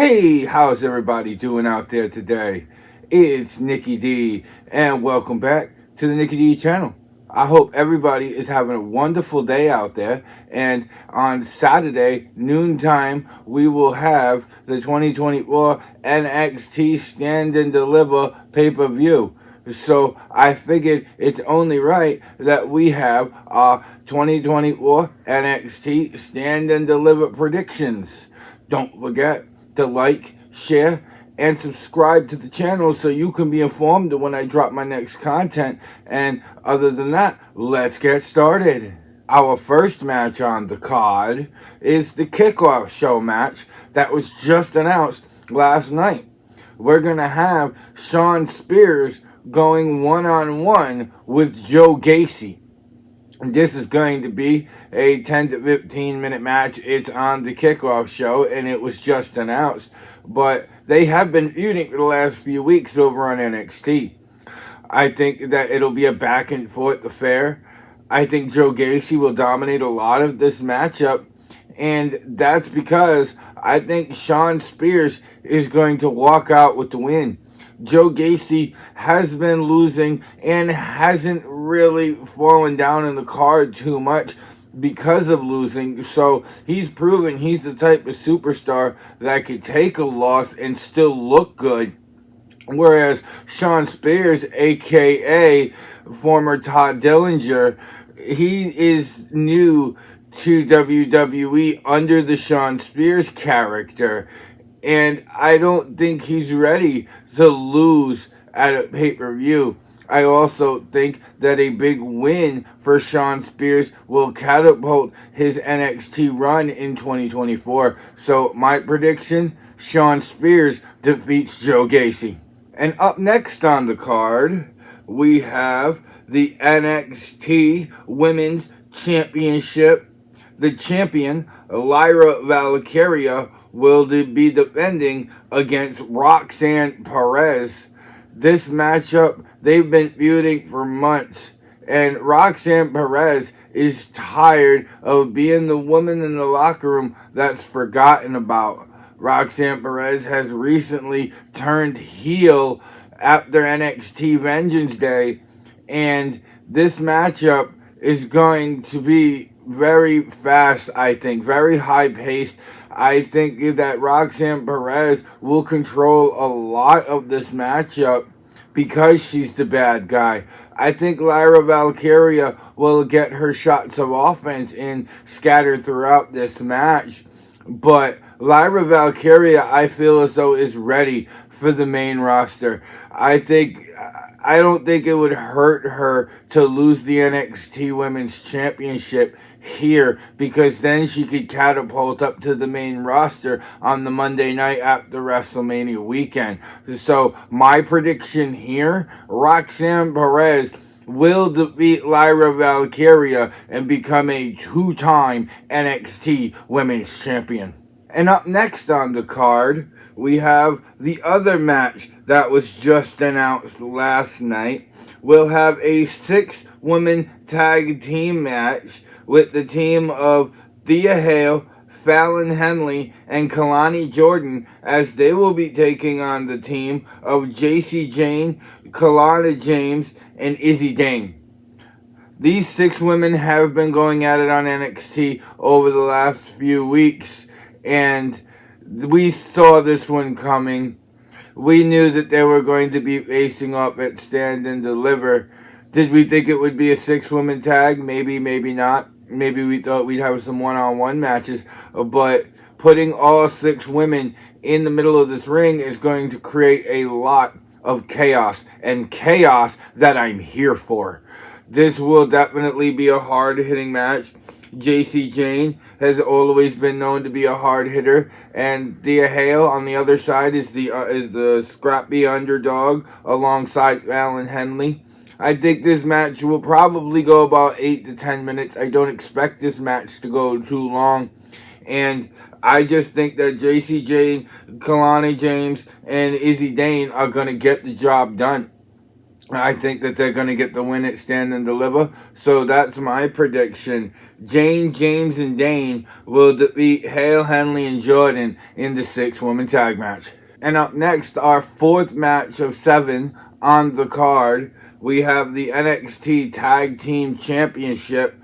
Hey, how's everybody doing out there today? It's Nikki D, and welcome back to the Nikki D channel. I hope everybody is having a wonderful day out there, and on Saturday, noontime, we will have the 2024 NXT Stand and Deliver pay-per-view. So I figured it's only right that we have our 2024 NXT Stand and Deliver predictions. Don't forget to like, share, and subscribe to the channel so you can be informed when I drop my next content. And other than that, let's get started. Our first match on the card is the kickoff show match that was just announced last night. We're going to have Shawn Spears going one-on-one with Joe Gacy. This is going to be a 10 to 15 minute match. It's on the kickoff show and it was just announced. But they have been feuding for the last few weeks over on NXT. I think that it'll be a back and forth affair. I think Joe Gacy will dominate a lot of this matchup. And that's because I think Shawn Spears is going to walk out with the win. Joe Gacy has been losing and hasn't really fallen down in the card too much because of losing. So he's proven he's the type of superstar that could take a loss and still look good. Whereas Shawn Spears, aka former Todd Dillinger, he is new to WWE under the Shawn Spears character. And I don't think he's ready to lose at a pay-per-view. I also think that a big win for Shawn Spears will catapult his NXT run in 2024. So my prediction, Shawn Spears defeats Joe Gacy. And up next on the card, we have the NXT Women's Championship. The champion, Lyra Valkyria, will be defending against Roxanne Perez. This matchup, they've been feuding for months, and Roxanne Perez is tired of being the woman in the locker room that's forgotten about. Roxanne Perez has recently turned heel after NXT Vengeance Day, and this matchup is going to be very fast, I think, very high-paced. I think that Roxanne Perez will control a lot of this matchup because she's the bad guy. I think Lyra Valkyria will get her shots of offense in scattered throughout this match. But Lyra Valkyria, I feel as though, is ready for the main roster. I don't think it would hurt her to lose the NXT Women's Championship here, because then she could catapult up to the main roster on the Monday night after WrestleMania weekend. So my prediction here, Roxanne Perez will defeat Lyra Valkyria and become a two-time NXT Women's Champion. And up next on the card, we have the other match that was just announced last night. We'll have a 6-woman tag team match with the team of Thea Hale, Fallon Henley, and Kalani Jordan, as they will be taking on the team of JC Jane, Kalana James, and Izzy Dane. These 6 women have been going at it on NXT over the last few weeks, and we saw this one coming. We knew that they were going to be facing up at Stand and Deliver. Did we think it would be a 6-woman tag? Maybe, maybe not. Maybe we thought we'd have some one-on-one matches. But putting all 6 women in the middle of this ring is going to create a lot of chaos. And chaos that I'm here for. This will definitely be a hard-hitting match. JC Jane has always been known to be a hard hitter, and Thea Hale on the other side is the scrappy underdog alongside Fallon Henley. I think this match will probably go about 8 to 10 minutes. I don't expect this match to go too long, and I just think that JC Jane, Kalani James, and Izzy Dane are going to get the job done. I think that they're going to get the win at Stand and Deliver. So that's my prediction. Jane, James, and Dane will defeat Hale, Henley, and Jordan in the 6-woman tag match. And up next, our fourth match of 7 on the card, we have the NXT Tag Team Championship.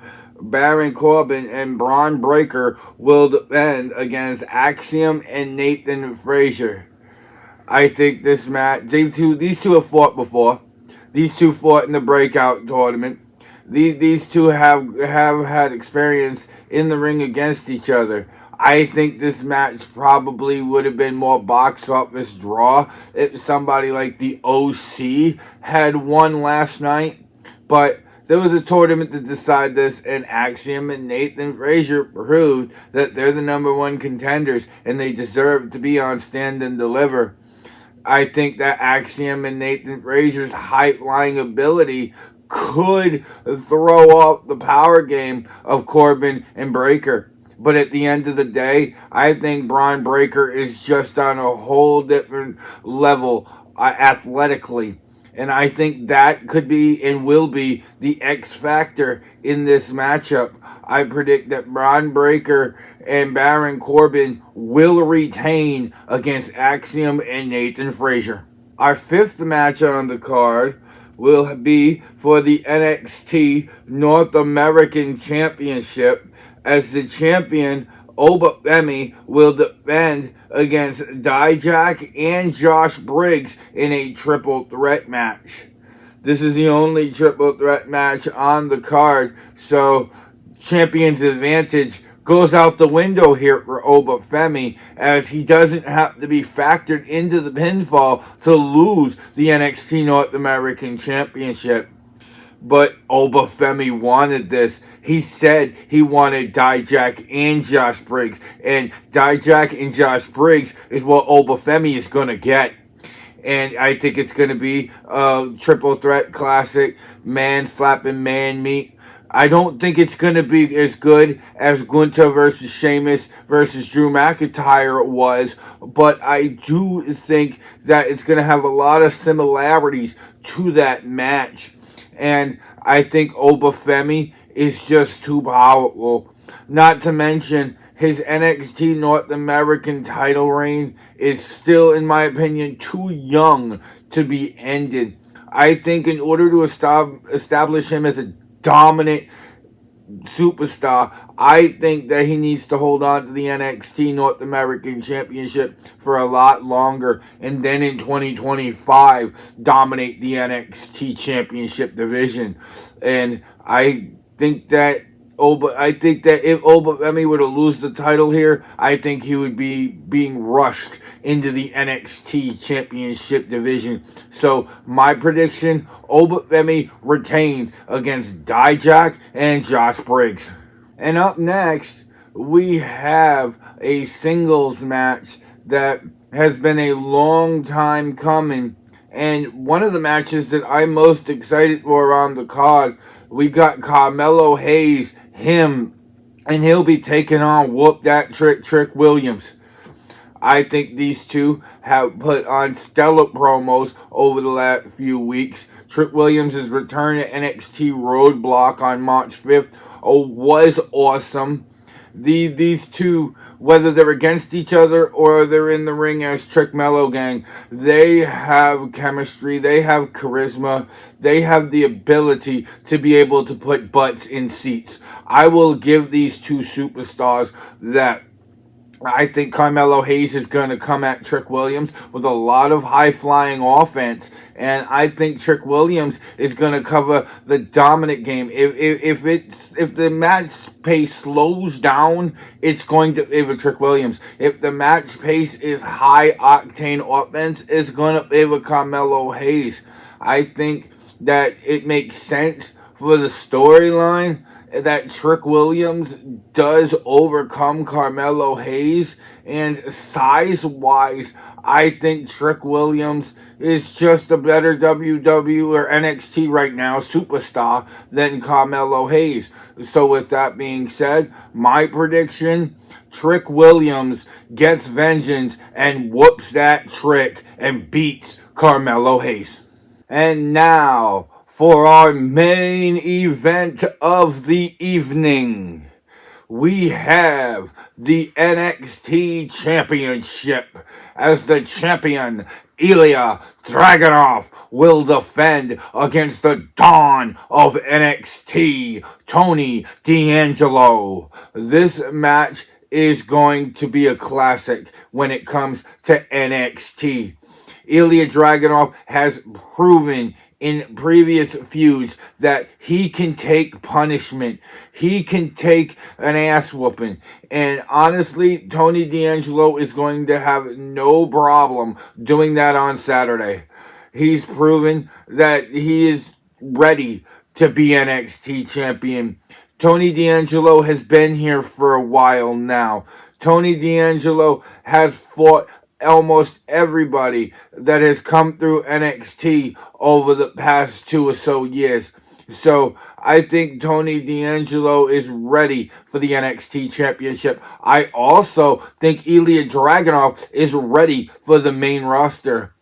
Baron Corbin and Braun Breaker will defend against Axiom and Nathan Frazier. I think this match, these two have fought before. These two fought in the breakout tournament. These two have had experience in the ring against each other. I think this match probably would have been more box office draw if somebody like the OC had won last night. But there was a tournament to decide this, and Axiom and Nathan Frazier proved that they're the number one contenders and they deserve to be on Stand and Deliver. I think that Axiom and Nathan Frazier's high-flying ability could throw off the power game of Corbin and Breaker. But at the end of the day, I think Braun Breaker is just on a whole different level athletically. And I think that could be and will be the X factor in this matchup. I predict that Braun Breaker and Baron Corbin will retain against Axiom and Nathan Frazier. Our fifth match on the card will be for the NXT North American Championship, as the champion Obafemi will defend against Dijak and Josh Briggs in a triple threat match. This is the only triple threat match on the card, so champion's advantage goes out the window here for Obafemi, as he doesn't have to be factored into the pinfall to lose the NXT North American Championship. But Obafemi wanted this. He said he wanted Dijak and Josh Briggs. And Dijak and Josh Briggs is what Obafemi is going to get. And I think it's going to be a triple threat classic, man slapping man meat. I don't think it's going to be as good as Gunther versus Sheamus versus Drew McIntyre was, but I do think that it's going to have a lot of similarities to that match. And I think Obafemi is just too powerful. Not to mention, his NXT North American title reign is still, in my opinion, too young to be ended. I think in order to establish him as a dominant superstar, I think that he needs to hold on to the NXT North American Championship for a lot longer, and then in 2025 dominate the NXT Championship division. And I think that if Obafemi were to lose the title here, I think he would be being rushed into the NXT Championship division. So my prediction, Obafemi retains against Dijak and Josh Briggs. And up next, we have a singles match that has been a long time coming. And one of the matches that I'm most excited for on the card, we got Carmelo Hayes, and he'll be taking on Whoop That Trick Williams. I think these two have put on stellar promos over the last few weeks. Trick Williams' return to NXT Roadblock on March 5th was awesome. These two, whether they're against each other or they're in the ring as Trick Mello Gang, they have chemistry, they have charisma, they have the ability to be able to put butts in seats. I will give these two superstars that. I think Carmelo Hayes is going to come at Trick Williams with a lot of high-flying offense, and I think Trick Williams is going to cover the dominant game. If the match pace slows down, it's going to favor Trick Williams. If the match pace is high-octane offense, it's going to favor Carmelo Hayes. I think that it makes sense for the storyline that Trick Williams does overcome Carmelo Hayes, and size-wise, I think Trick Williams is just a better WWE or NXT right now superstar than Carmelo Hayes. So with that being said, my prediction, Trick Williams gets vengeance and whoops that trick and beats Carmelo Hayes. And now for our main event of the evening. We have the NXT Championship as the champion Ilya Dragunov will defend against the Dawn of NXT, Tony D'Angelo. This match is going to be a classic when it comes to NXT. Ilya Dragunov has proven in previous feuds that he can take punishment. He can take an ass whooping. And honestly, Tony D'Angelo is going to have no problem doing that on Saturday. He's proven that he is ready to be NXT champion. Tony D'Angelo has been here for a while now. Tony D'Angelo has fought almost everybody that has come through NXT over the past 2 or so years. So I think Tony D'Angelo is ready for the NXT Championship. I also think Ilya Dragunov is ready for the main roster.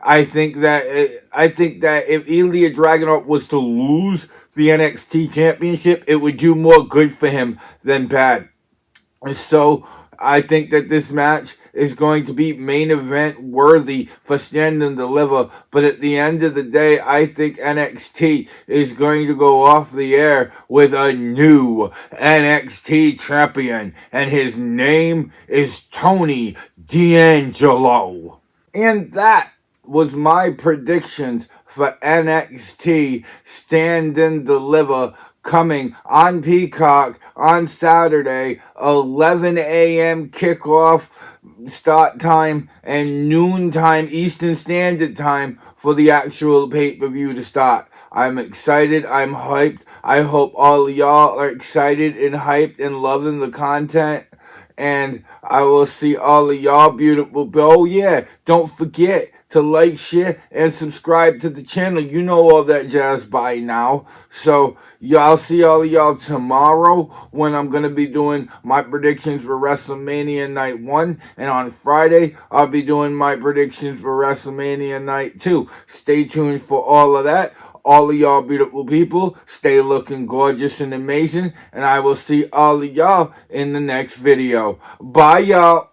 I think that if Ilya Dragunov was to lose the NXT Championship, it would do more good for him than bad. So I think that this match is going to be main event worthy for Stand and Deliver. But at the end of the day, I think NXT is going to go off the air with a new NXT champion. And his name is Tony D'Angelo. And that was my predictions for NXT Stand and Deliver coming on Peacock on Saturday, 11 a.m. kickoff start time and noon time Eastern Standard Time for the actual pay-per-view to start. I'm excited. I'm hyped. I hope all of y'all are excited and hyped and loving the content. And I will see all of y'all beautiful. Oh yeah, don't forget to like, share, and subscribe to the channel. You know all that jazz by now. So y'all see all of y'all tomorrow when I'm going to be doing my predictions for WrestleMania Night 1. And on Friday, I'll be doing my predictions for WrestleMania Night 2. Stay tuned for all of that. All of y'all beautiful people, stay looking gorgeous and amazing, and I will see all of y'all in the next video. Bye, y'all.